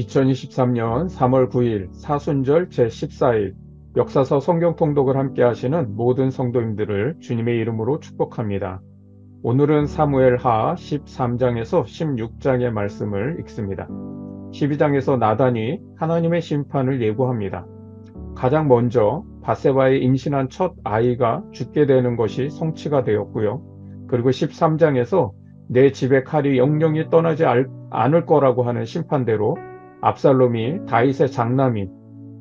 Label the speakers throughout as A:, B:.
A: 2023년 3월 9일 사순절 제14일 역사서 성경 통독을 함께 하시는 모든 성도님들을 주님의 이름으로 축복합니다. 오늘은 사무엘하 13장에서 16장의 말씀을 읽습니다. 12장에서 나단이 하나님의 심판을 예고합니다. 가장 먼저 밧세바의 임신한 첫 아이가 죽게 되는 것이 성취가 되었고요. 그리고 13장에서 내 집에 칼이 영영이 떠나지 않을 거라고 하는 심판대로 압살롬이 다윗의 장남인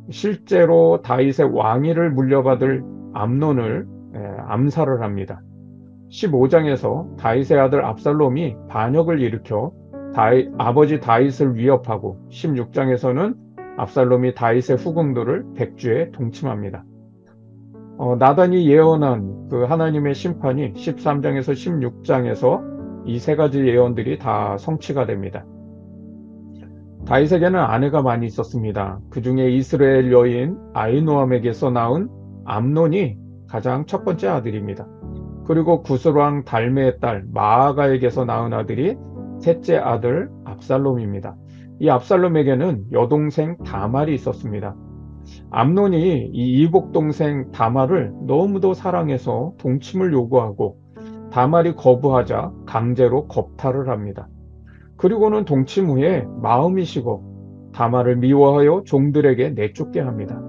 A: 실제로 다윗의 왕위를 물려받을 암논을 암살을 합니다. 15장에서 다윗의 아들 압살롬이 반역을 일으켜 아버지 다윗을 위협하고 16장에서는 압살롬이 다윗의 후궁들을 백주에 동침합니다. 나단이 예언한 그 하나님의 심판이 13장에서 16장에서 이 세 가지 예언들이 다 성취가 됩니다. 다윗에게는 아내가 많이 있었습니다. 그 중에 이스라엘 여인 아히노암에게서 낳은 암논이 가장 첫 번째 아들입니다. 그리고 구스왕 달메의 딸 마아가에게서 낳은 아들이 셋째 아들 압살롬입니다. 이 압살롬에게는 여동생 다말이 있었습니다. 암논이 이 이복 동생 다말을 너무도 사랑해서 동침을 요구하고 다말이 거부하자 강제로 겁탈을 합니다. 그리고는 동침 후에 마음이 식어 다말을 미워하여 종들에게 내쫓게 합니다.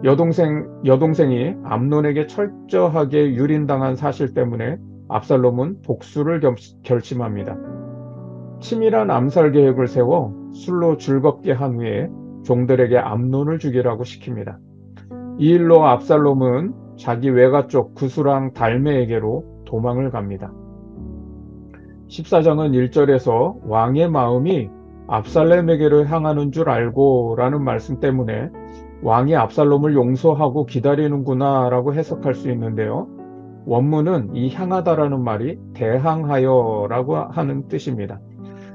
A: 여동생이 암논에게 철저하게 유린당한 사실 때문에 압살롬은 복수를 결심합니다. 치밀한 암살 계획을 세워 술로 즐겁게 한 후에 종들에게 암논을 죽이라고 시킵니다. 이 일로 압살롬은 자기 외가 쪽 구스랑 달메에게로 도망을 갑니다. 14장은 1절에서 왕의 마음이 압살롬에게로 향하는 줄 알고 라는 말씀 때문에 왕이 압살롬을 용서하고 기다리는구나 라고 해석할 수 있는데요. 원문은 이 향하다라는 말이 대항하여 라고 하는 뜻입니다.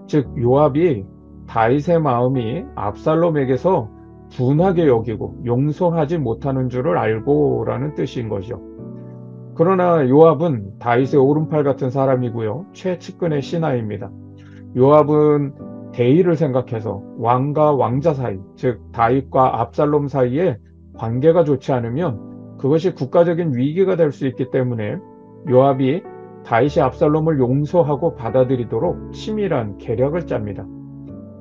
A: 즉 요압이 다윗의 마음이 압살롬에게서 분하게 여기고 용서하지 못하는 줄을 알고 라는 뜻인 거죠. 그러나 요압은 다윗의 오른팔 같은 사람이고요. 최측근의 신하입니다. 요압은 대의를 생각해서 왕과 왕자 사이, 즉 다윗과 압살롬 사이에 관계가 좋지 않으면 그것이 국가적인 위기가 될 수 있기 때문에 요압이 다윗이 압살롬을 용서하고 받아들이도록 치밀한 계략을 짭니다.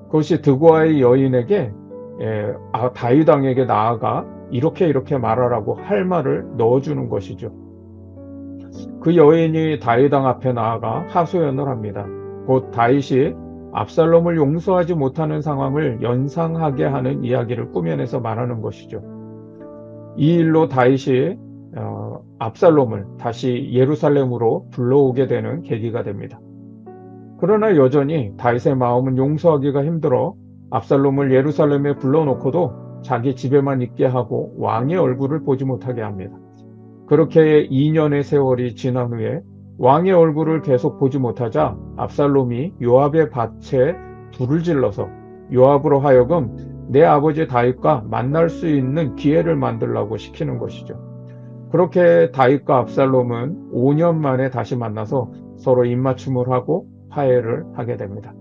A: 그것이 드고아의 여인에게 다윗 왕에게 나아가 이렇게 말하라고 할 말을 넣어주는 것이죠. 그 여인이 다윗 왕 앞에 나아가 하소연을 합니다. 곧 다윗이 압살롬을 용서하지 못하는 상황을 연상하게 하는 이야기를 꾸며내서 말하는 것이죠. 이 일로 다윗이 압살롬을 다시 예루살렘으로 불러오게 되는 계기가 됩니다. 그러나 여전히 다윗의 마음은 용서하기가 힘들어 압살롬을 예루살렘에 불러놓고도 자기 집에만 있게 하고 왕의 얼굴을 보지 못하게 합니다. 그렇게 2년의 세월이 지난 후에 왕의 얼굴을 계속 보지 못하자 압살롬이 요압의 밭에 불을 질러서 요압으로 하여금 내 아버지 다윗과 만날 수 있는 기회를 만들라고 시키는 것이죠. 그렇게 다윗과 압살롬은 5년 만에 다시 만나서 서로 입맞춤을 하고 화해를 하게 됩니다.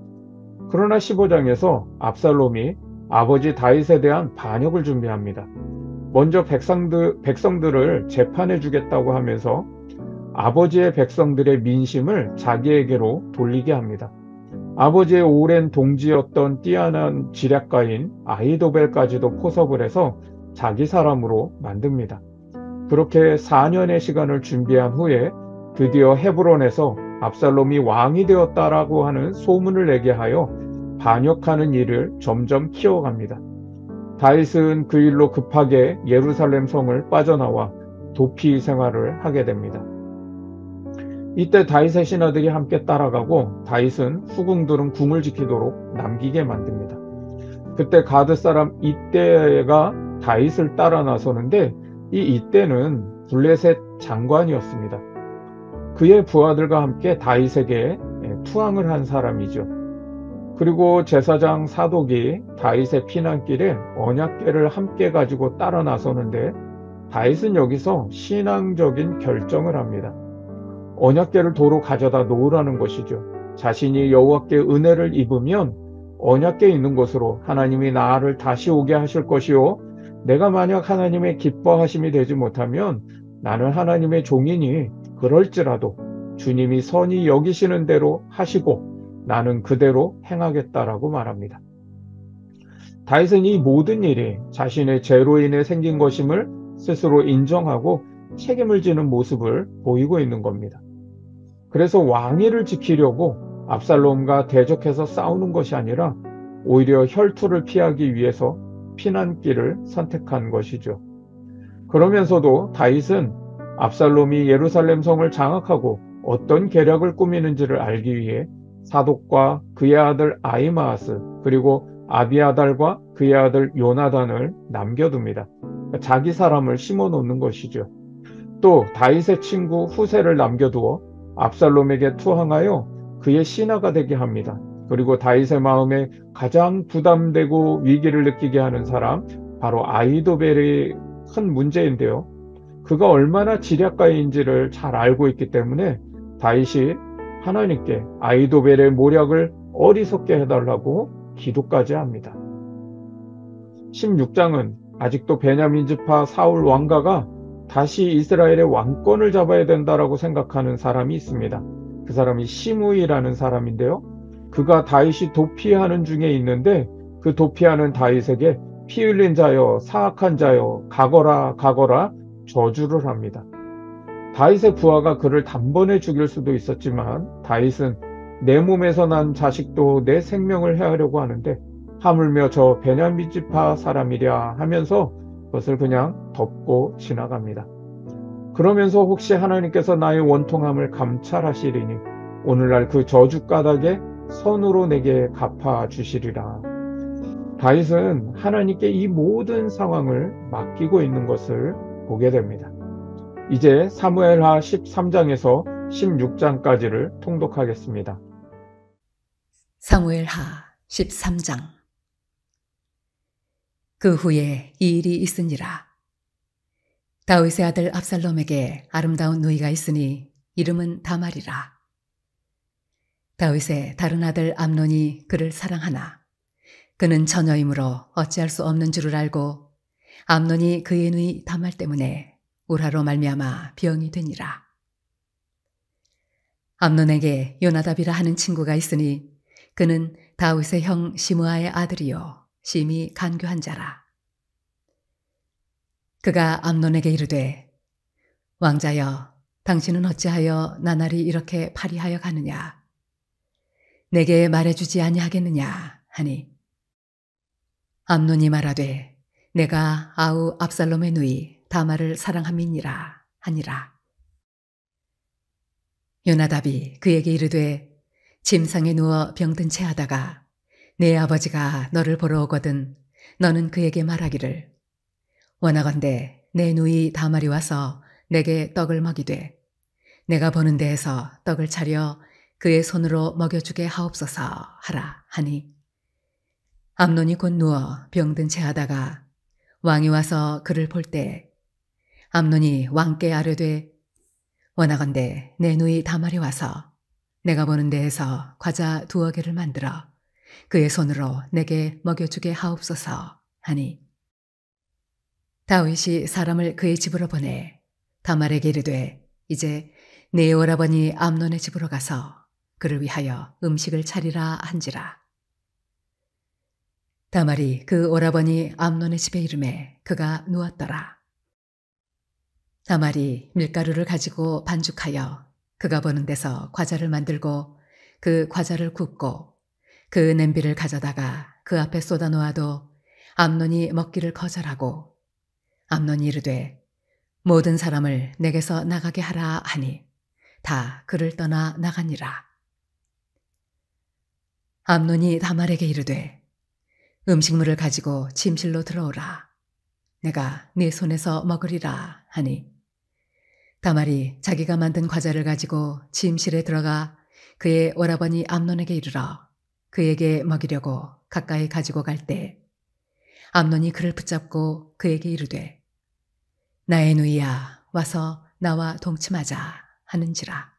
A: 그러나 15장에서 압살롬이 아버지 다윗에 대한 반역을 준비합니다. 먼저 백성들을 재판해 주겠다고 하면서 아버지의 백성들의 민심을 자기에게로 돌리게 합니다. 아버지의 오랜 동지였던 뛰어난 지략가인 아히도벨까지도 포섭을 해서 자기 사람으로 만듭니다. 그렇게 4년의 시간을 준비한 후에 드디어 헤브론에서 압살롬이 왕이 되었다라고 하는 소문을 내게 하여 반역하는 일을 점점 키워갑니다. 다윗은 그 일로 급하게 예루살렘 성을 빠져나와 도피 생활을 하게 됩니다. 이때 다윗의 신하들이 함께 따라가고 다윗은 후궁들은 궁을 지키도록 남기게 만듭니다. 그때 가드 사람 이때가 다윗을 따라 나서는데 이 이때는 블레셋 장관이었습니다. 그의 부하들과 함께 다윗에게 투항을 한 사람이죠. 그리고 제사장 사독이 다윗의 피난길에 언약궤를 함께 가지고 따라 나서는데 다윗은 여기서 신앙적인 결정을 합니다. 언약궤를 도로 가져다 놓으라는 것이죠. 자신이 여호와께 은혜를 입으면 언약궤 있는 곳으로 하나님이 나를 다시 오게 하실 것이요 내가 만약 하나님의 기뻐하심이 되지 못하면 나는 하나님의 종이니 그럴지라도 주님이 선히 여기시는 대로 하시고 나는 그대로 행하겠다라고 말합니다. 다윗은 이 모든 일이 자신의 죄로 인해 생긴 것임을 스스로 인정하고 책임을 지는 모습을 보이고 있는 겁니다. 그래서 왕위를 지키려고 압살롬과 대적해서 싸우는 것이 아니라 오히려 혈투를 피하기 위해서 피난길을 선택한 것이죠. 그러면서도 다윗은 압살롬이 예루살렘 성을 장악하고 어떤 계략을 꾸미는지를 알기 위해 사독과 그의 아들 아히마아스 그리고 아비아달과 그의 아들 요나단을 남겨둡니다. 자기 사람을 심어 놓는 것이죠. 또 다윗의 친구 후세를 남겨두어 압살롬에게 투항하여 그의 신하가 되게 합니다. 그리고 다윗의 마음에 가장 부담되고 위기를 느끼게 하는 사람 바로 아히도벨이 큰 문제인데요. 그가 얼마나 지략가인지를 잘 알고 있기 때문에 다윗이 하나님께 아히도벨의 모략을 어리석게 해달라고 기도까지 합니다. 16장은 아직도 베냐민 지파 사울 왕가가 다시 이스라엘의 왕권을 잡아야 된다라고 생각하는 사람이 있습니다. 그 사람이 시므이라는 사람인데요. 그가 다윗이 도피하는 중에 있는데 그 도피하는 다윗에게 피 흘린 자여 사악한 자여 가거라 가거라 저주를 합니다. 다윗의 부하가 그를 단번에 죽일 수도 있었지만 다윗은 내 몸에서 난 자식도 내 생명을 해하려고 하는데 하물며 저 베냐민 지파 사람이랴 하면서 그것을 그냥 덮고 지나갑니다. 그러면서 혹시 하나님께서 나의 원통함을 감찰하시리니 오늘날 그 저주 까닭에 선으로 내게 갚아주시리라. 다윗은 하나님께 이 모든 상황을 맡기고 있는 것을 보게 됩니다. 이제 사무엘하 13장에서 16장까지를 통독하겠습니다.
B: 사무엘하 13장. 그 후에 이 일이 있으니라. 다윗의 아들 압살롬에게 아름다운 누이가 있으니 이름은 다말이라. 다윗의 다른 아들 암논이 그를 사랑하나 그는 처녀이므로 어찌할 수 없는 줄을 알고 암논이 그의 누이 다말 때문에 우라로 말미암아 병이 되니라. 암논에게 요나답이라 하는 친구가 있으니 그는 다윗의 형 시므아의 아들이요 심히 간교한 자라. 그가 암논에게 이르되 왕자여 당신은 어찌하여 나날이 이렇게 파리하여 가느냐 내게 말해주지 아니하겠느냐 하니 암논이 말하되 내가 아우 압살롬의 누이 다말을 사랑함이니라 하니라. 요나답이 그에게 이르되 침상에 누워 병든 채 하다가 내 아버지가 너를 보러 오거든 너는 그에게 말하기를 원하건대 내 누이 다말이 와서 내게 떡을 먹이되 내가 보는 데에서 떡을 차려 그의 손으로 먹여주게 하옵소서 하라 하니 암논이 곧 누워 병든 채 하다가 왕이 와서 그를 볼 때 암논이 왕께 아뢰되 원하건대 내 누이 다말이 와서 내가 보는 데에서 과자 2어 개를 만들어 그의 손으로 내게 먹여주게 하옵소서 하니 다윗이 사람을 그의 집으로 보내 다말에게 이르되 이제 네 오라버니 암논의 집으로 가서 그를 위하여 음식을 차리라 한지라. 다말이 그 오라버니 암논의 집에 이르매 그가 누웠더라. 다말이 밀가루를 가지고 반죽하여 그가 보는 데서 과자를 만들고 그 과자를 굽고 그 냄비를 가져다가 그 앞에 쏟아 놓아도 암논이 먹기를 거절하고 암논이 이르되 모든 사람을 내게서 나가게 하라 하니 다 그를 떠나 나가니라. 암논이 다말에게 이르되 음식물을 가지고 침실로 들어오라. 내가 네 손에서 먹으리라 하니 다말이 자기가 만든 과자를 가지고 침실에 들어가 그의 오라버니 암논에게 이르러 그에게 먹이려고 가까이 가지고 갈 때 암논이 그를 붙잡고 그에게 이르되 나의 누이야 와서 나와 동침하자 하는지라.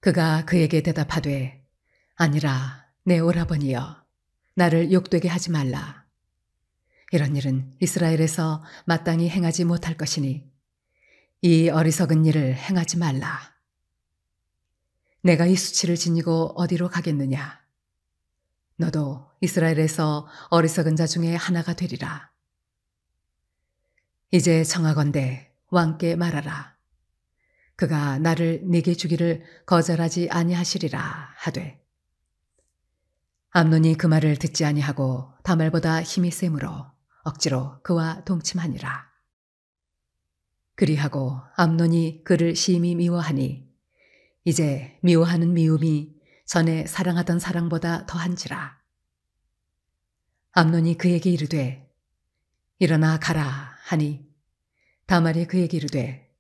B: 그가 그에게 대답하되 아니라 내 오라버니여, 나를 욕되게 하지 말라. 이런 일은 이스라엘에서 마땅히 행하지 못할 것이니 이 어리석은 일을 행하지 말라. 내가 이 수치를 지니고 어디로 가겠느냐? 너도 이스라엘에서 어리석은 자 중에 하나가 되리라. 이제 청하건대 왕께 말하라. 그가 나를 네게 주기를 거절하지 아니하시리라 하되, 암논이 그 말을 듣지 아니하고 다말보다 힘이 세므로 억지로 그와 동침하니라. 그리하고 암논이 그를 심히 미워하니 이제 미워하는 미움이 전에 사랑하던 사랑보다 더한지라. 암논이 그에게 이르되 일어나 가라 하니 다말이 그에게 이르되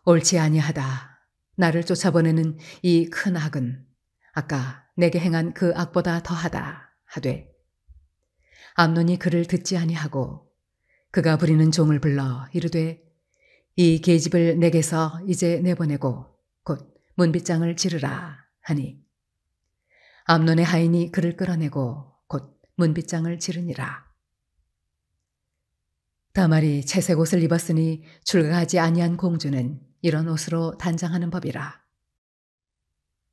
B: 옳지 아니하다. 나를 쫓아보내는 이 큰 악은 아까 내게 행한 그 악보다 더하다 하되, 암논이 그를 듣지 아니하고 그가 부리는 종을 불러 이르되 이 계집을 내게서 이제 내보내고 곧 문빗장을 지르라 하니, 암논의 하인이 그를 끌어내고 곧 문빗장을 지르니라. 다말이 채색 옷을 입었으니 출가하지 아니한 공주는 이런 옷으로 단장하는 법이라.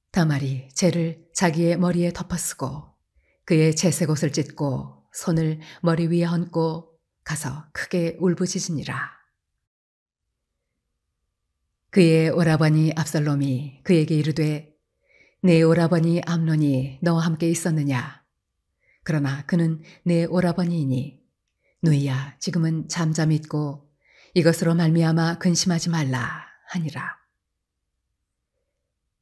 B: 다말이 재를 자기의 머리에 덮어쓰고 그의 채색 옷을 찢고 손을 머리 위에 얹고 가서 크게 울부짖으니라. 그의 오라버니 압살롬이 그에게 이르되 내 오라버니 암논이 너와 함께 있었느냐? 그러나 그는 내 오라버니이니 누이야 지금은 잠잠히 있고 이것으로 말미암아 근심하지 말라 하니라.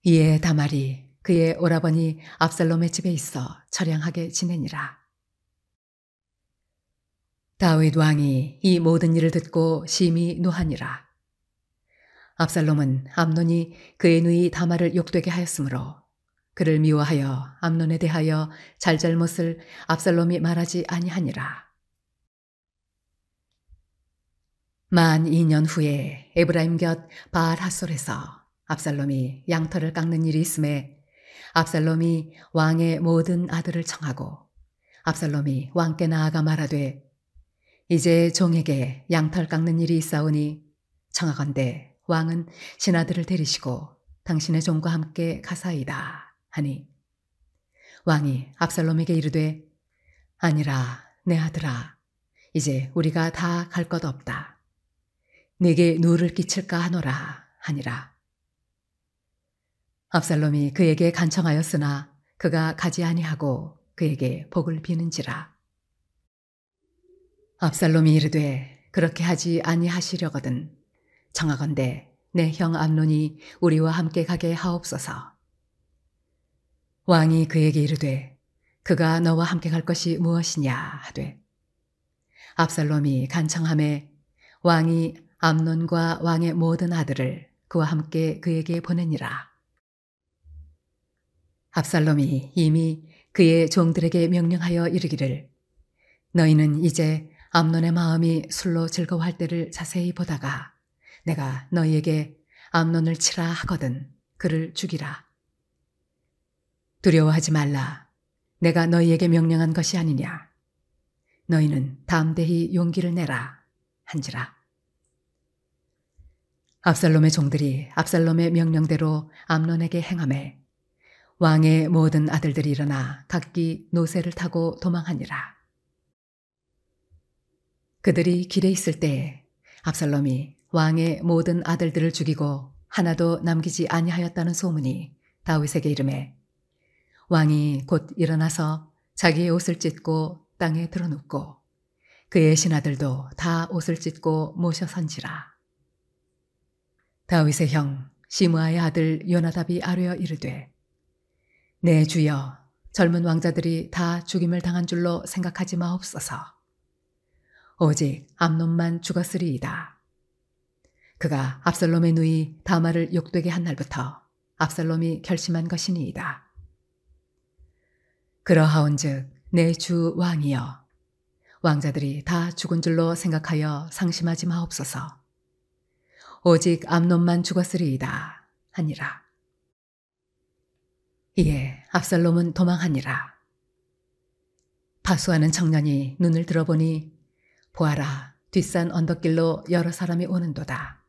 B: 이에 다말이 그의 오라버니 압살롬의 집에 있어 처량하게 지내니라. 다윗 왕이 이 모든 일을 듣고 심히 노하니라. 압살롬은 암논이 그의 누이 다말을 욕되게 하였으므로 그를 미워하여 암논에 대하여 잘잘못을 압살롬이 말하지 아니하니라. 만 2년 후에 에브라임 곁 바알 핫솔에서 압살롬이 양털을 깎는 일이 있음에 압살롬이 왕의 모든 아들을 청하고 압살롬이 왕께 나아가 말하되 이제 종에게 양털 깎는 일이 있사오니 청하건대 왕은 신하들을 데리시고 당신의 종과 함께 가사이다 하니, 왕이 압살롬에게 이르되 아니라 내 아들아, 이제 우리가 다 갈 것 없다. 네게 누를 끼칠까 하노라 하니라. 압살롬이 그에게 간청하였으나 그가 가지 아니하고 그에게 복을 비는지라. 압살롬이 이르되 그렇게 하지 아니하시려거든 청하건대 내 형 암논이 우리와 함께 가게 하옵소서. 왕이 그에게 이르되 그가 너와 함께 갈 것이 무엇이냐 하되, 압살롬이 간청하매 왕이 암논과 왕의 모든 아들을 그와 함께 그에게 보내니라. 압살롬이 이미 그의 종들에게 명령하여 이르기를 너희는 이제 암논의 마음이 술로 즐거워할 때를 자세히 보다가 내가 너희에게 암논을 치라 하거든 그를 죽이라. 두려워하지 말라. 내가 너희에게 명령한 것이 아니냐. 너희는 담대히 용기를 내라 한지라. 압살롬의 종들이 압살롬의 명령대로 암논에게 행하매 왕의 모든 아들들이 일어나 각기 노새를 타고 도망하니라. 그들이 길에 있을 때에 압살롬이 왕의 모든 아들들을 죽이고 하나도 남기지 아니하였다는 소문이 다윗에게 이르매 왕이 곧 일어나서 자기의 옷을 찢고 땅에 드러눕고 그의 신하들도 다 옷을 찢고 모셔 선지라. 다윗의 형 시므아의 아들 요나답이 아뢰어 이르되 내 주여, 젊은 왕자들이 다 죽임을 당한 줄로 생각하지 마옵소서. 오직 암논만 죽었으리이다. 그가 압살롬의 누이 다말을 욕되게 한 날부터 압살롬이 결심한 것이니이다. 그러하온즉 내 주 왕이여, 왕자들이 다 죽은 줄로 생각하여 상심하지 마옵소서. 오직 암논만 죽었으리이다 하니라. 이에 압살롬은 도망하니라. 파수하는 청년이 눈을 들어보니 보아라, 뒷산 언덕길로 여러 사람이 오는도다.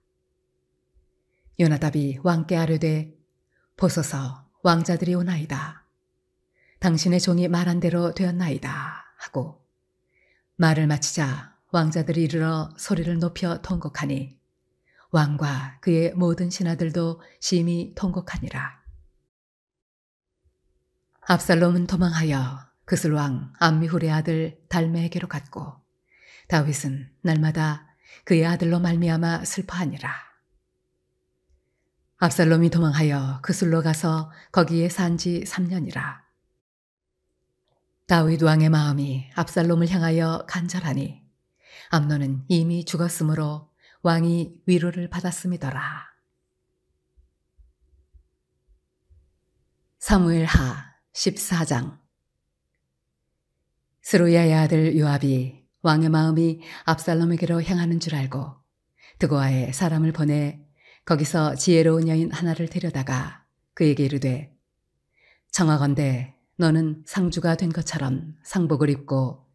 B: 요나답이 왕께 아뢰되 보소서, 왕자들이 오나이다. 당신의 종이 말한 대로 되었나이다 하고 말을 마치자 왕자들이 이르러 소리를 높여 통곡하니 왕과 그의 모든 신하들도 심히 통곡하니라. 압살롬은 도망하여 그슬왕 암미훌의 아들 달메에게로 갔고 다윗은 날마다 그의 아들로 말미암아 슬퍼하니라. 압살롬이 도망하여 그슬로 가서 거기에 산 지 3년이라. 다윗 왕의 마음이 압살롬을 향하여 간절하니 암논은 이미 죽었으므로 왕이 위로를 받았음이더라. 사무엘하 14장. 스루야의 아들 요압이 왕의 마음이 압살롬에게로 향하는 줄 알고 드고아에 사람을 보내 거기서 지혜로운 여인 하나를 데려다가 그에게 이르되 청하건대 너는 상주가 된 것처럼 상복을 입고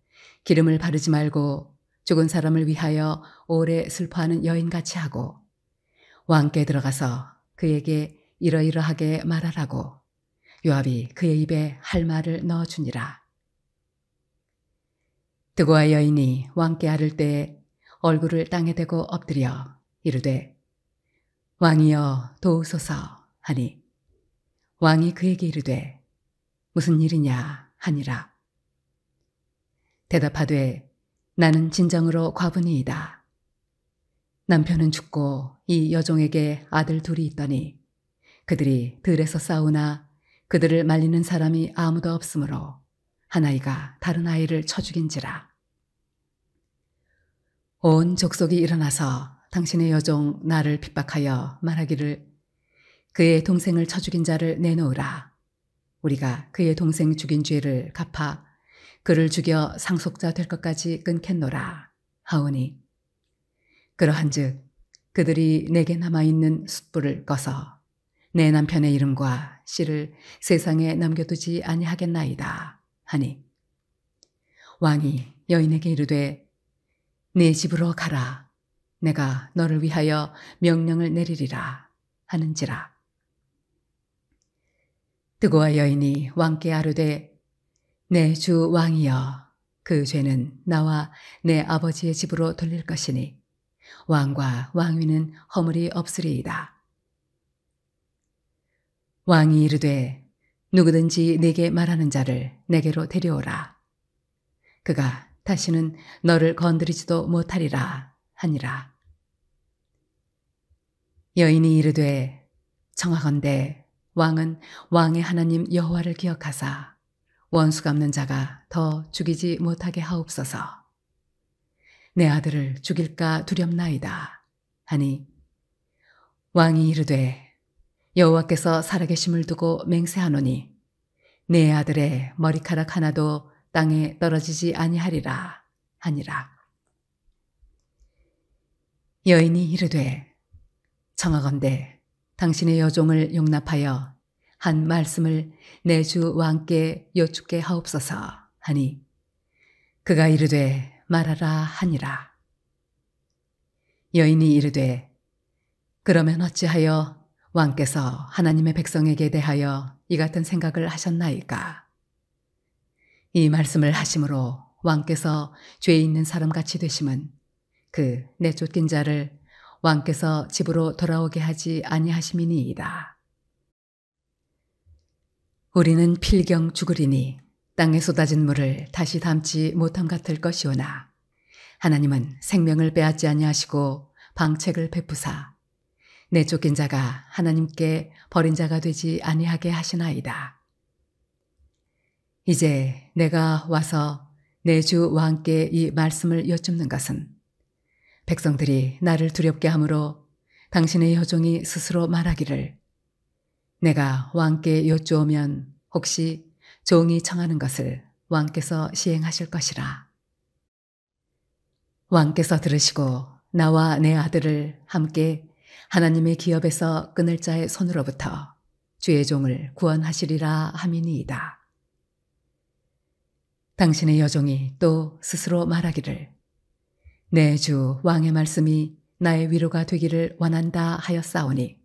B: 기름을 바르지 말고 죽은 사람을 위하여 오래 슬퍼하는 여인같이 하고 왕께 들어가서 그에게 이러이러하게 말하라고 요압이 그의 입에 할 말을 넣어주니라. 드고아 여인이 왕께 아를 때에 얼굴을 땅에 대고 엎드려 이르되 왕이여 도우소서 하니 왕이 그에게 이르되 무슨 일이냐 하니라. 대답하되 나는 진정으로 과부니이다. 남편은 죽고 이 여종에게 아들 둘이 있더니 그들이 들에서 싸우나 그들을 말리는 사람이 아무도 없으므로 한 아이가 다른 아이를 쳐 죽인지라. 온 족속이 일어나서 당신의 여종 나를 핍박하여 말하기를 그의 동생을 쳐 죽인 자를 내놓으라. 우리가 그의 동생 죽인 죄를 갚아 그를 죽여 상속자 될 것까지 끊겠노라 하오니 그러한즉 그들이 내게 남아있는 숯불을 꺼서 내 남편의 이름과 씨를 세상에 남겨두지 아니하겠나이다 하니 왕이 여인에게 이르되 네 집으로 가라. 내가 너를 위하여 명령을 내리리라 하는지라. 드고아 여인이 왕께 아뢰되 내 주 왕이여 그 죄는 나와 내 아버지의 집으로 돌릴 것이니 왕과 왕위는 허물이 없으리이다. 왕이 이르되 누구든지 네게 말하는 자를 내게로 데려오라. 그가 다시는 너를 건드리지도 못하리라 하니라. 여인이 이르되 청하건대 왕은 왕의 하나님 여호와를 기억하사 원수 갚는 자가 더 죽이지 못하게 하옵소서. 내 아들을 죽일까 두렵나이다 하니 왕이 이르되 여호와께서 살아계심을 두고 맹세하노니 내 아들의 머리카락 하나도 땅에 떨어지지 아니하리라 하니라. 여인이 이르되 청하건대 당신의 여종을 용납하여 한 말씀을 내 주 왕께 여쭙게 하옵소서 하니 그가 이르되 말하라 하니라. 여인이 이르되 그러면 어찌하여 왕께서 하나님의 백성에게 대하여 이 같은 생각을 하셨나이까? 이 말씀을 하심으로 왕께서 죄 있는 사람같이 되심은 그 내쫓긴 자를 왕께서 집으로 돌아오게 하지 아니하심이니이다. 우리는 필경 죽으리니 땅에 쏟아진 물을 다시 담지 못함 같을 것이오나 하나님은 생명을 빼앗지 아니하시고 방책을 베푸사 내쫓긴 자가 하나님께 버린 자가 되지 아니하게 하시나이다. 이제 내가 와서 내 주 왕께 이 말씀을 여쭙는 것은 백성들이 나를 두렵게 하므로 당신의 여종이 스스로 말하기를 내가 왕께 여쭈오면 혹시 종이 청하는 것을 왕께서 시행하실 것이라. 왕께서 들으시고 나와 내 아들을 함께 하나님의 기업에서 끊을 자의 손으로부터 주의 종을 구원하시리라 함이니이다. 당신의 여종이 또 스스로 말하기를 내 주 왕의 말씀이 나의 위로가 되기를 원한다 하였사오니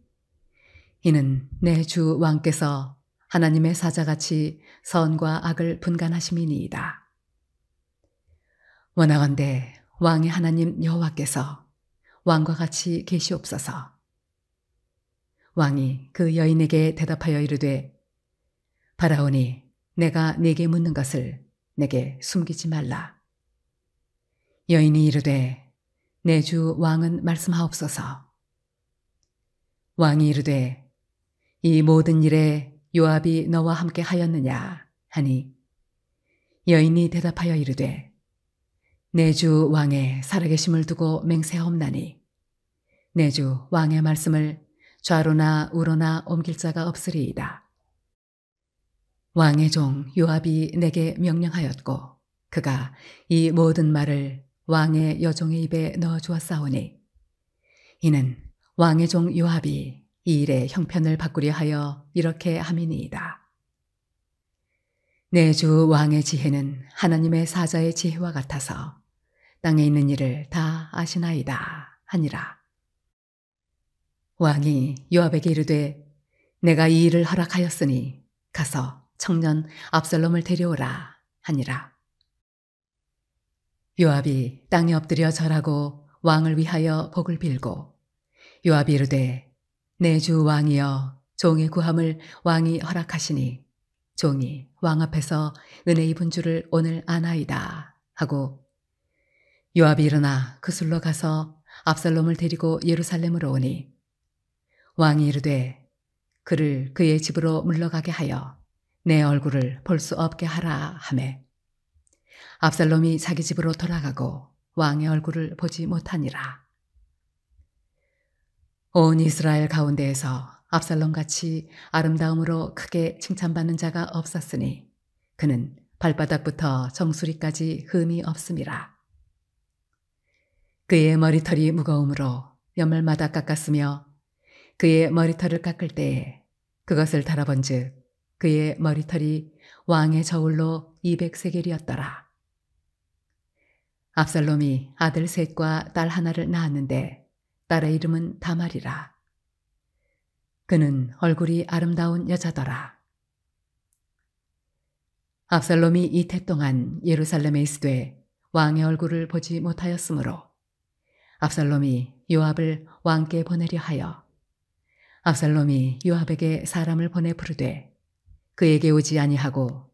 B: 이는 내 주 왕께서 하나님의 사자같이 선과 악을 분간하심이니이다. 원하건대 왕의 하나님 여호와께서 왕과 같이 계시옵소서. 왕이 그 여인에게 대답하여 이르되 바라오니 내가 네게 묻는 것을 내게 숨기지 말라. 여인이 이르되 내 주 왕은 말씀하옵소서. 왕이 이르되 이 모든 일에 요압이 너와 함께 하였느냐 하니 여인이 대답하여 이르되 내 주 왕의 살아계심을 두고 맹세하옵나니 내 주 왕의 말씀을 좌로나 우로나 옮길 자가 없으리이다. 왕의 종 요압이 내게 명령하였고 그가 이 모든 말을 왕의 여종의 입에 넣어 주었사오니 이는 왕의 종 요압이 이 일의 형편을 바꾸려 하여 이렇게 함이니이다. 내 주 왕의 지혜는 하나님의 사자의 지혜와 같아서 땅에 있는 일을 다 아시나이다 하니라. 왕이 요압에게 이르되 내가 이 일을 허락하였으니 가서 청년 압살롬을 데려오라 하니라. 요압이 땅에 엎드려 절하고 왕을 위하여 복을 빌고 요압이 이르되 내 주 왕이여 종의 구함을 왕이 허락하시니 종이 왕 앞에서 은혜 입은 줄을 오늘 아나이다 하고 요압이 일어나 그술로 가서 압살롬을 데리고 예루살렘으로 오니 왕이 이르되 그를 그의 집으로 물러가게 하여 내 얼굴을 볼 수 없게 하라 하매 압살롬이 자기 집으로 돌아가고 왕의 얼굴을 보지 못하니라. 온 이스라엘 가운데에서 압살롬같이 아름다움으로 크게 칭찬받는 자가 없었으니 그는 발바닥부터 정수리까지 흠이 없음이라. 그의 머리털이 무거움으로 연말마다 깎았으며 그의 머리털을 깎을 때에 그것을 달아본즉 그의 머리털이 왕의 저울로 200세겔이었더라. 압살롬이 아들 셋과 딸 하나를 낳았는데 딸의 이름은 다말이라. 그는 얼굴이 아름다운 여자더라. 압살롬이 이태 동안 예루살렘에 있으되 왕의 얼굴을 보지 못하였으므로 압살롬이 요압을 왕께 보내려 하여 압살롬이 요압에게 사람을 보내 부르되 그에게 오지 아니하고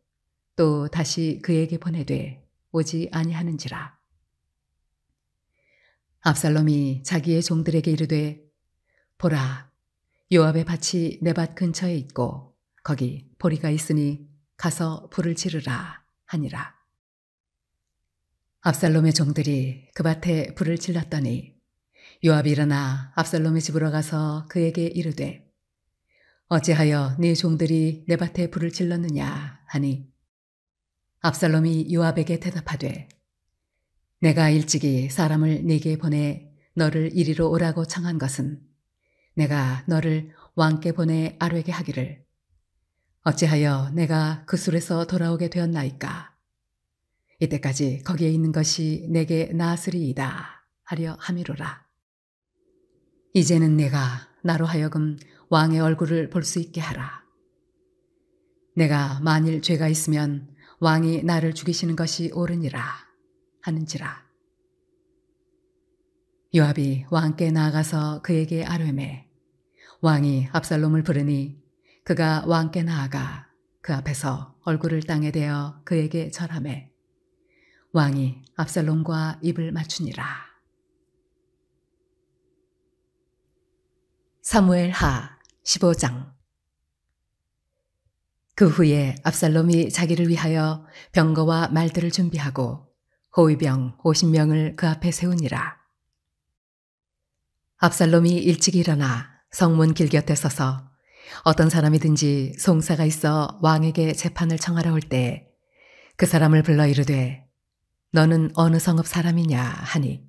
B: 또 다시 그에게 보내되 오지 아니하는지라. 압살롬이 자기의 종들에게 이르되 보라 요압의 밭이 내 밭 근처에 있고 거기 보리가 있으니 가서 불을 지르라 하니라. 압살롬의 종들이 그 밭에 불을 질렀더니 요압이 일어나 압살롬의 집으로 가서 그에게 이르되 어찌하여 네 종들이 내 밭에 불을 질렀느냐 하니 압살롬이 요압에게 대답하되 내가 일찍이 사람을 네게 보내 너를 이리로 오라고 청한 것은 내가 너를 왕께 보내 아뢰게 하기를 어찌하여 내가 그 술에서 돌아오게 되었나이까 이때까지 거기에 있는 것이 내게 나으리이다 하려 함이로라. 이제는 내가 나로 하여금 왕의 얼굴을 볼 수 있게 하라. 내가 만일 죄가 있으면 왕이 나를 죽이시는 것이 옳으니라 하는지라. 요압이 왕께 나아가서 그에게 아뢰매 왕이 압살롬을 부르니 그가 왕께 나아가 그 앞에서 얼굴을 땅에 대어 그에게 절하매 왕이 압살롬과 입을 맞추니라. 사무엘 하 15장. 그 후에 압살롬이 자기를 위하여 병거와 말들을 준비하고 호위병 50명을 그 앞에 세우니라. 압살롬이 일찍 일어나 성문 길 곁에 서서 어떤 사람이든지 송사가 있어 왕에게 재판을 청하러 올 때 그 사람을 불러 이르되 너는 어느 성읍 사람이냐 하니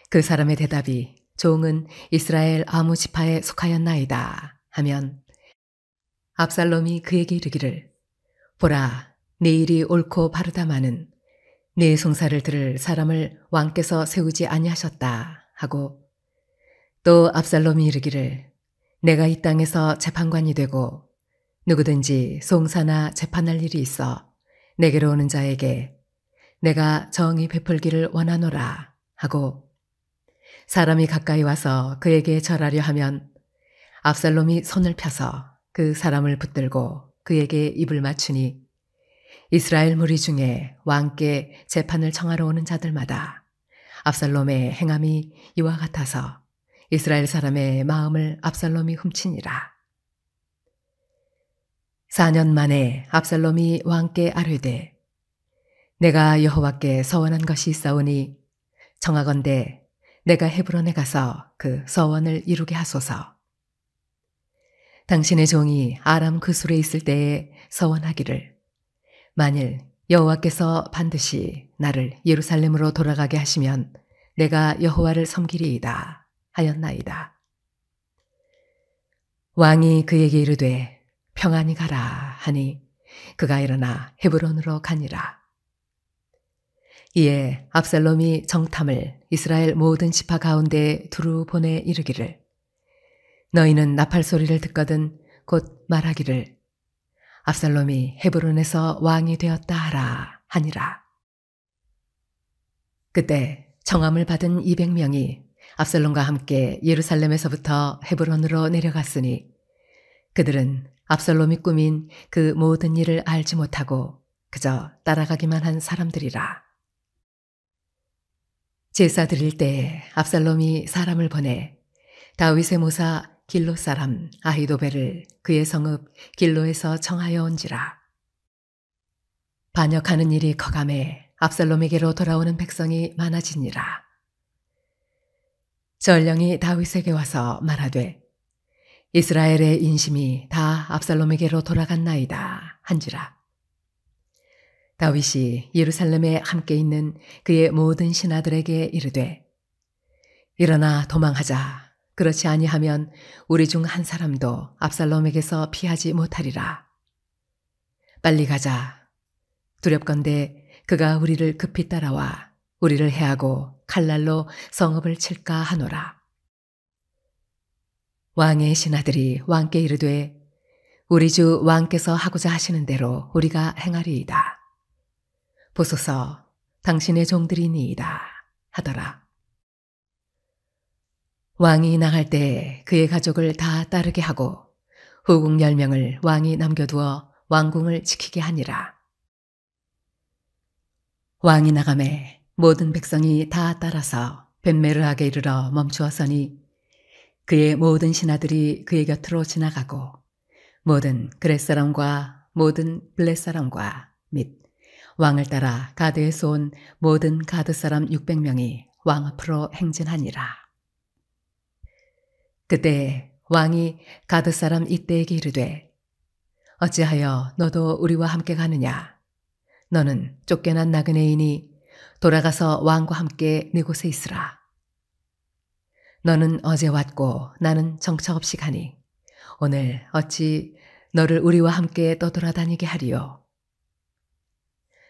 B: 그 사람의 대답이 종은 이스라엘 아무 지파에 속하였나이다 하면 압살롬이 그에게 이르기를 보라 네 일이 옳고 바르다마는 네 송사를 들을 사람을 왕께서 세우지 아니하셨다 하고 또 압살롬이 이르기를 내가 이 땅에서 재판관이 되고 누구든지 송사나 재판할 일이 있어 내게로 오는 자에게 내가 정의 베풀기를 원하노라 하고 사람이 가까이 와서 그에게 절하려 하면 압살롬이 손을 펴서 그 사람을 붙들고 그에게 입을 맞추니 이스라엘 무리 중에 왕께 재판을 청하러 오는 자들마다 압살롬의 행함이 이와 같아서 이스라엘 사람의 마음을 압살롬이 훔치니라. 4년 만에 압살롬이 왕께 아뢰되 내가 여호와께 서원한 것이 있사오니 청하건대 내가 헤브론에 가서 그 서원을 이루게 하소서. 당신의 종이 아람 그술에 있을 때에 서원하기를 만일 여호와께서 반드시 나를 예루살렘으로 돌아가게 하시면 내가 여호와를 섬기리이다 하였나이다. 왕이 그에게 이르되 평안히 가라 하니 그가 일어나 헤브론으로 가니라. 이에 압살롬이 정탐을 이스라엘 모든 지파 가운데 두루 보내 이르기를 너희는 나팔 소리를 듣거든 곧 말하기를 압살롬이 헤브론에서 왕이 되었다 하라 하니라. 그때 청함을 받은 200명이 압살롬과 함께 예루살렘에서부터 헤브론으로 내려갔으니 그들은 압살롬이 꾸민 그 모든 일을 알지 못하고 그저 따라가기만 한 사람들이라. 제사 드릴 때에 압살롬이 사람을 보내 다윗의 모사 길로 사람 아히도벨을 그의 성읍 길로에서 청하여 온지라. 반역하는 일이 커감해 압살롬에게로 돌아오는 백성이 많아지니라. 전령이 다윗에게 와서 말하되 이스라엘의 인심이 다 압살롬에게로 돌아갔나이다 한지라. 다윗이 예루살렘에 함께 있는 그의 모든 신하들에게 이르되 일어나 도망하자. 그렇지 아니하면 우리 중 한 사람도 압살롬에게서 피하지 못하리라. 빨리 가자. 두렵건대 그가 우리를 급히 따라와 우리를 해하고 칼날로 성읍을 칠까 하노라. 왕의 신하들이 왕께 이르되 우리 주 왕께서 하고자 하시는 대로 우리가 행하리이다. 보소서 당신의 종들이니이다 하더라. 왕이 나갈 때 그의 가족을 다 따르게 하고 후궁 10명을 왕이 남겨두어 왕궁을 지키게 하니라. 왕이 나가매 모든 백성이 다 따라서 벳메르하게 이르러 멈추었으니 그의 모든 신하들이 그의 곁으로 지나가고 모든 그렛 사람과 모든 블렛 사람과 및 왕을 따라 가드에서 온 모든 가드 사람 600명이 왕 앞으로 행진하니라. 그때 왕이 가드 사람 이때에게 이르되 어찌하여 너도 우리와 함께 가느냐? 너는 쫓겨난 나그네이니 돌아가서 왕과 함께 네 곳에 있으라. 너는 어제 왔고 나는 정처 없이 가니 오늘 어찌 너를 우리와 함께 떠돌아다니게 하리요?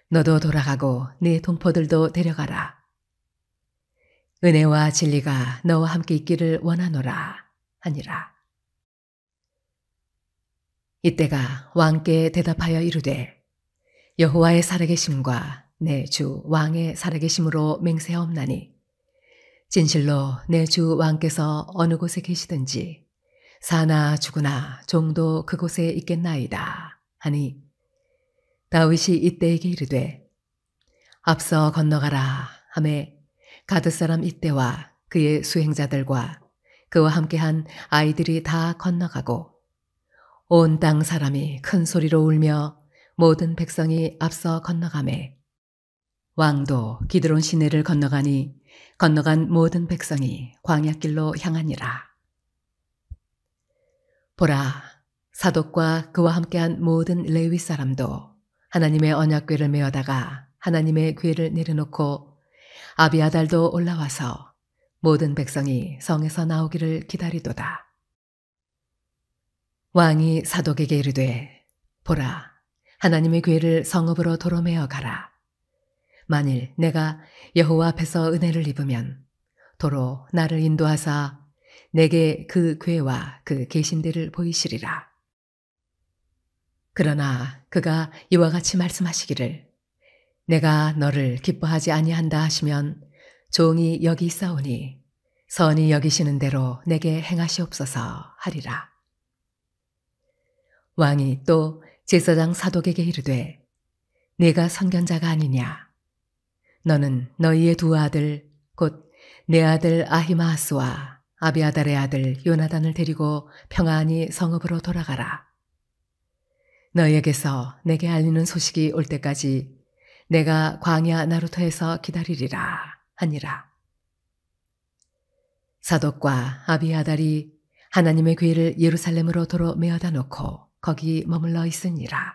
B: 너도 돌아가고 네 동포들도 데려가라. 은혜와 진리가 너와 함께 있기를 원하노라 하니라. 이때가 왕께 대답하여 이르되 여호와의 살아계심과 내 주 왕의 살아계심으로 맹세하옵나니 진실로 내 주 왕께서 어느 곳에 계시든지 사나 죽으나 종도 그곳에 있겠나이다 하니 다윗이 이때에게 이르되 앞서 건너가라 하매 가드 사람 이때와 그의 수행자들과 그와 함께한 아이들이 다 건너가고 온 땅 사람이 큰 소리로 울며 모든 백성이 앞서 건너가매 왕도 기드론 시내를 건너가니 건너간 모든 백성이 광야길로 향하니라. 보라, 사독과 그와 함께한 모든 레위 사람도 하나님의 언약궤를 메어다가 하나님의 궤를 내려놓고 아비아달도 올라와서 모든 백성이 성에서 나오기를 기다리도다. 왕이 사독에게 이르되 보라, 하나님의 궤를 성읍으로 도로 메어 가라. 만일 내가 여호와 앞에서 은혜를 입으면 도로 나를 인도하사 내게 그 궤와 그 계신대를 보이시리라. 그러나 그가 이와 같이 말씀하시기를 내가 너를 기뻐하지 아니한다 하시면 종이 여기 있사오니 선히 여기시는 대로 내게 행하시옵소서 하리라. 왕이 또 제사장 사독에게 이르되 네가 선견자가 아니냐. 너는 너희의 두 아들 곧 내 아들 아히마아스와 아비아달의 아들 요나단을 데리고 평안히 성읍으로 돌아가라. 너희에게서 내게 알리는 소식이 올 때까지 내가 광야 나루터에서 기다리리라 하니라. 사독과 아비아달이 하나님의 궤를 예루살렘으로 도로 메어다 놓고 거기 머물러 있으니라.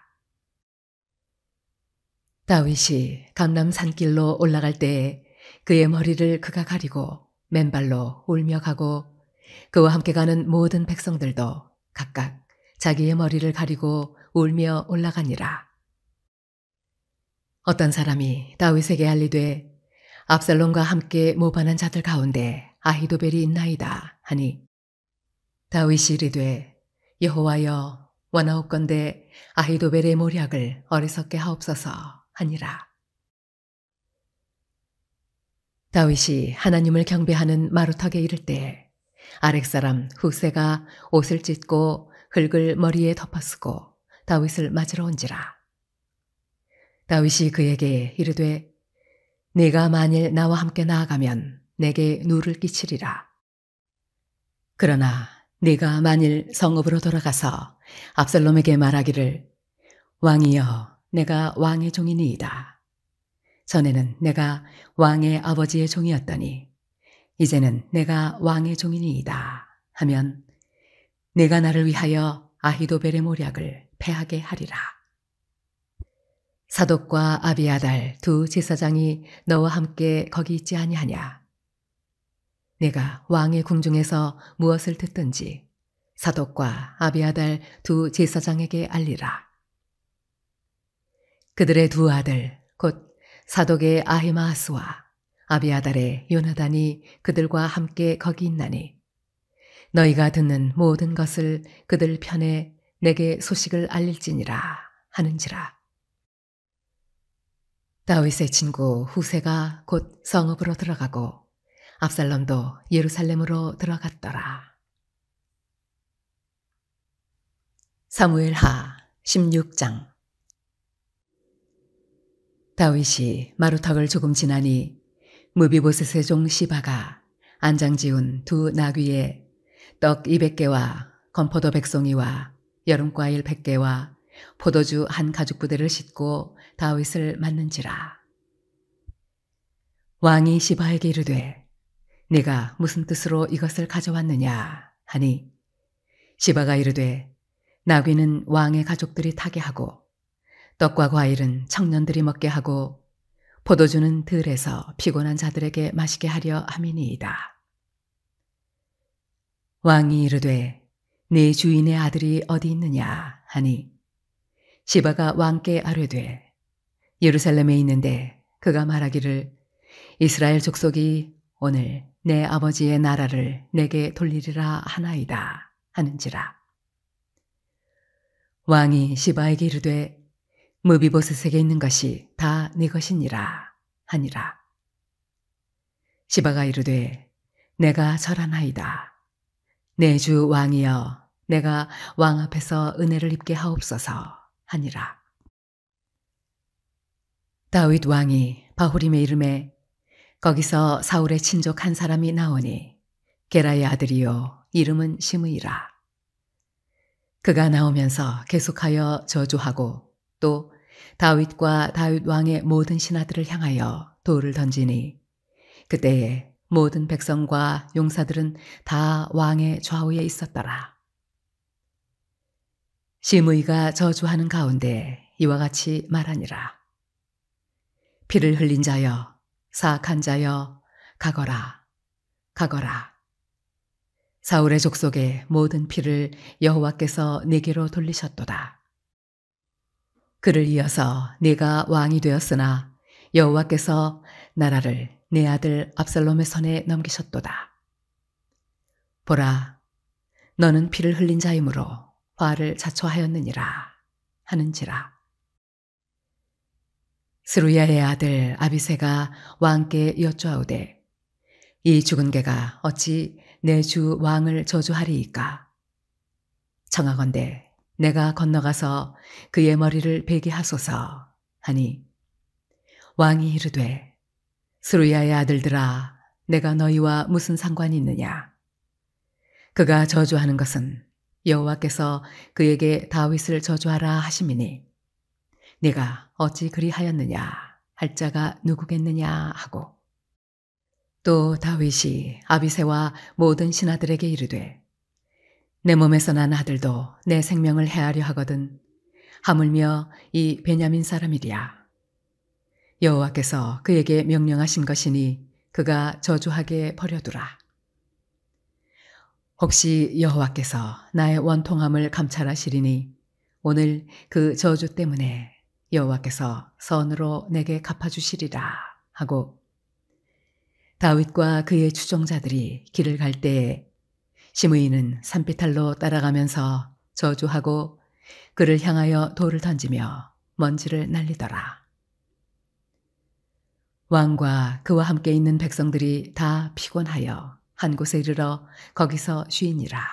B: 다윗이 감람 산길로 올라갈 때에 그의 머리를 그가 가리고 맨발로 울며 가고 그와 함께 가는 모든 백성들도 각각 자기의 머리를 가리고 울며 올라가니라. 어떤 사람이 다윗에게 알리되 압살롬과 함께 모반한 자들 가운데 아히도벨이 있나이다 하니 다윗이 이르되 여호와여 원하옵건대 아히도벨의 모략을 어리석게 하옵소서 하니라. 다윗이 하나님을 경배하는 마루턱에 이를 때 아렉사람 훗세가 옷을 찢고 흙을 머리에 덮어쓰고 다윗을 맞으러 온지라. 다윗이 그에게 이르되 네가 만일 나와 함께 나아가면 내게 누를 끼치리라. 그러나 네가 만일 성읍으로 돌아가서 압살롬에게 말하기를 왕이여 내가 왕의 종이니이다. 전에는 내가 왕의 아버지의 종이었더니 이제는 내가 왕의 종이니이다 하면 내가 나를 위하여 아히도벨의 모략을 패하게 하리라. 사독과 아비아달 두 제사장이 너와 함께 거기 있지 아니하냐. 내가 왕의 궁중에서 무엇을 듣든지 사독과 아비아달 두 제사장에게 알리라. 그들의 두 아들 곧 사독의 아히마아스와 아비아달의 요나단이 그들과 함께 거기 있나니 너희가 듣는 모든 것을 그들 편에 내게 소식을 알릴지니라 하는지라. 다윗의 친구 후세가 곧 성읍으로 들어가고 압살롬도 예루살렘으로 들어갔더라. 사무엘하 16장. 다윗이 마루턱을 조금 지나니 무비보셋의 종 시바가 안장 지운 두 나귀에 떡 200개와 건포도 100송이와 여름과일 100개와 포도주 한 가죽 부대를 싣고 다윗을 맞는지라. 왕이 시바에게 이르되 네가 무슨 뜻으로 이것을 가져왔느냐 하니 시바가 이르되 나귀는 왕의 가족들이 타게 하고 떡과 과일은 청년들이 먹게 하고 포도주는 들에서 피곤한 자들에게 마시게 하려 함이니이다. 왕이 이르되 네 주인의 아들이 어디 있느냐 하니 시바가 왕께 아뢰되 예루살렘에 있는데 그가 말하기를 이스라엘 족속이 오늘 내 아버지의 나라를 내게 돌리리라 하나이다 하는지라. 왕이 시바에게 이르되 무비보셋에게 있는 것이 다 네 것이니라 하니라. 시바가 이르되 내가 절하나이다. 내 주 왕이여 내가 왕 앞에서 은혜를 입게 하옵소서 하니라. 다윗 왕이 바후림의 이름에 거기서 사울의 친족 한 사람이 나오니 게라의 아들이요 이름은 시므이라. 그가 나오면서 계속하여 저주하고 또 다윗과 다윗 왕의 모든 신하들을 향하여 돌을 던지니 그때에 모든 백성과 용사들은 다 왕의 좌우에 있었더라. 시므이가 저주하는 가운데 이와 같이 말하니라. 피를 흘린 자여 사악한 자여 가거라 가거라. 사울의 족속의 모든 피를 여호와께서 네게로 돌리셨도다. 그를 이어서 네가 왕이 되었으나 여호와께서 나라를 내 아들 압살롬의 손에 넘기셨도다. 보라, 너는 피를 흘린 자이므로 화를 자초하였느니라 하는지라. 스루야의 아들 아비새가 왕께 여쭈아오되 이 죽은 개가 어찌 내 주 왕을 저주하리이까. 청하건대 내가 건너가서 그의 머리를 베게 하소서 하니 왕이 이르되 스루야의 아들들아 내가 너희와 무슨 상관이 있느냐. 그가 저주하는 것은 여호와께서 그에게 다윗을 저주하라 하심이니 네가 어찌 그리하였느냐 할 자가 누구겠느냐 하고 또 다윗이 아비새와 모든 신하들에게 이르되 내 몸에서 난 아들도 내 생명을 해하려 하거든 하물며 이 베냐민 사람이랴. 여호와께서 그에게 명령하신 것이니 그가 저주하게 버려두라. 혹시 여호와께서 나의 원통함을 감찰하시리니 오늘 그 저주 때문에 여호와께서 선으로 내게 갚아주시리라 하고 다윗과 그의 추종자들이 길을 갈 때에 시므이는 산비탈로 따라가면서 저주하고 그를 향하여 돌을 던지며 먼지를 날리더라. 왕과 그와 함께 있는 백성들이 다 피곤하여 한 곳에 이르러 거기서 쉬니라.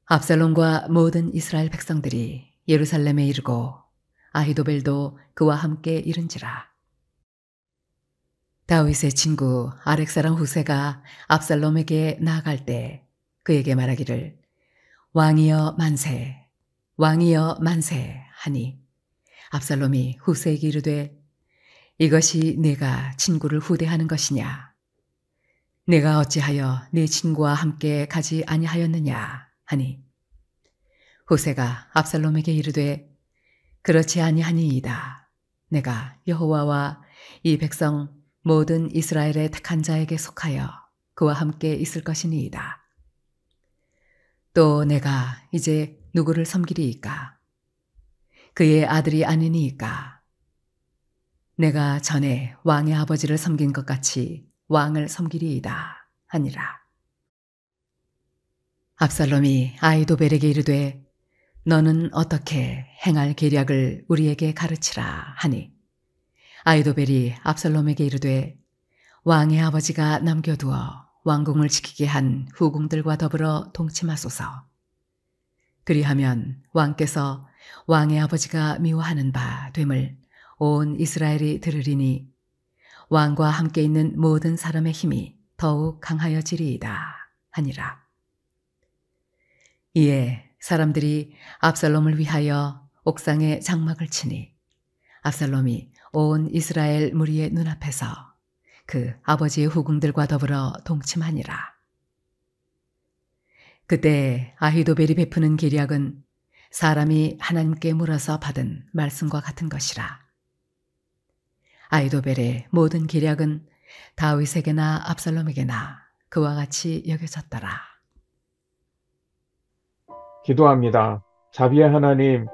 B: 압살롬과 모든 이스라엘 백성들이 예루살렘에 이르고 아히도벨도 그와 함께 이른지라. 다윗의 친구 아렉사람 후세가 압살롬에게 나아갈 때 그에게 말하기를 왕이여 만세, 왕이여 만세 하니 압살롬이 후세에게 이르되 이것이 네가 친구를 후대하는 것이냐. 내가 어찌하여 네 친구와 함께 가지 아니하였느냐 하니 후세가 압살롬에게 이르되 그렇지 아니하니이다. 내가 여호와와 이 백성 모든 이스라엘의 택한 자에게 속하여 그와 함께 있을 것이니이다. 또 내가 이제 누구를 섬기리이까? 그의 아들이 아니니이까? 내가 전에 왕의 아버지를 섬긴 것 같이 왕을 섬기리이다 하니라. 압살롬이 아히도벨에게 이르되 너는 어떻게 행할 계략을 우리에게 가르치라 하니 아히도벨이 압살롬에게 이르되 왕의 아버지가 남겨두어 왕궁을 지키게 한 후궁들과 더불어 동침하소서. 그리하면 왕께서 왕의 아버지가 미워하는 바 됨을 온 이스라엘이 들으리니 왕과 함께 있는 모든 사람의 힘이 더욱 강하여지리이다 하니라. 이에 사람들이 압살롬을 위하여 옥상에 장막을 치니 압살롬이 온 이스라엘 무리의 눈앞에서 그 아버지의 후궁들과 더불어 동침하니라. 그때 아히도벨이 베푸는 계략은 사람이 하나님께 물어서 받은 말씀과 같은 것이라. 아히도벨의 모든 계략은 다윗에게나 압살롬에게나 그와 같이 여겨졌더라.
A: 기도합니다. 자비의 하나님,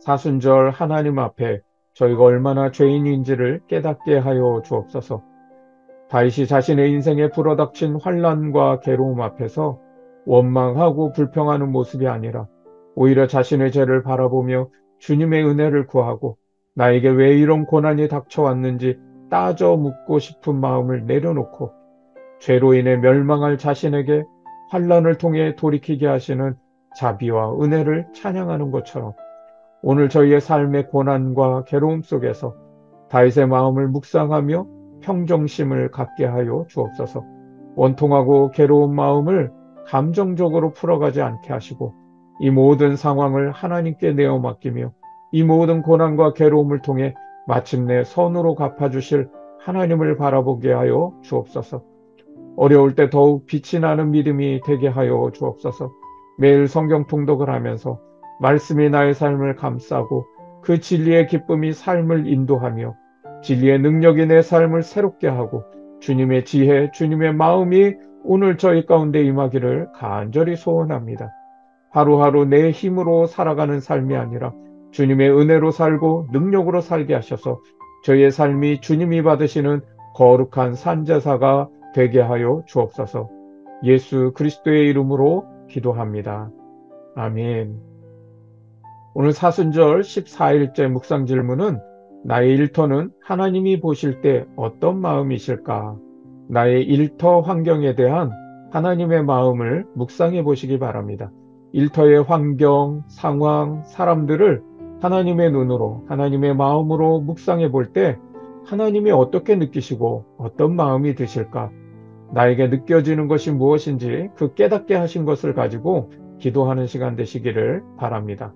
A: 사순절 하나님 앞에 저희가 얼마나 죄인인지를 깨닫게 하여 주옵소서. 다윗이 자신의 인생에 불어닥친 환난과 괴로움 앞에서 원망하고 불평하는 모습이 아니라 오히려 자신의 죄를 바라보며 주님의 은혜를 구하고 나에게 왜 이런 고난이 닥쳐왔는지 따져 묻고 싶은 마음을 내려놓고 죄로 인해 멸망할 자신에게 환난을 통해 돌이키게 하시는 자비와 은혜를 찬양하는 것처럼 오늘 저희의 삶의 고난과 괴로움 속에서 다윗의 마음을 묵상하며 평정심을 갖게 하여 주옵소서. 원통하고 괴로운 마음을 감정적으로 풀어가지 않게 하시고 이 모든 상황을 하나님께 내어 맡기며 이 모든 고난과 괴로움을 통해 마침내 선으로 갚아주실 하나님을 바라보게 하여 주옵소서. 어려울 때 더욱 빛이 나는 믿음이 되게 하여 주옵소서. 매일 성경 통독을 하면서 말씀이 나의 삶을 감싸고 그 진리의 기쁨이 삶을 인도하며 진리의 능력이 내 삶을 새롭게 하고 주님의 지혜, 주님의 마음이 오늘 저희 가운데 임하기를 간절히 소원합니다. 하루하루 내 힘으로 살아가는 삶이 아니라 주님의 은혜로 살고 능력으로 살게 하셔서 저희의 삶이 주님이 받으시는 거룩한 산제사가 되게 하여 주옵소서. 예수 그리스도의 이름으로 기도합니다. 아멘. 오늘 사순절 14일째 묵상 질문은 나의 일터는 하나님이 보실 때 어떤 마음이실까? 나의 일터 환경에 대한 하나님의 마음을 묵상해 보시기 바랍니다. 일터의 환경, 상황, 사람들을 하나님의 눈으로, 하나님의 마음으로 묵상해 볼 때 하나님이 어떻게 느끼시고 어떤 마음이 드실까? 나에게 느껴지는 것이 무엇인지 그 깨닫게 하신 것을 가지고 기도하는 시간 되시기를 바랍니다.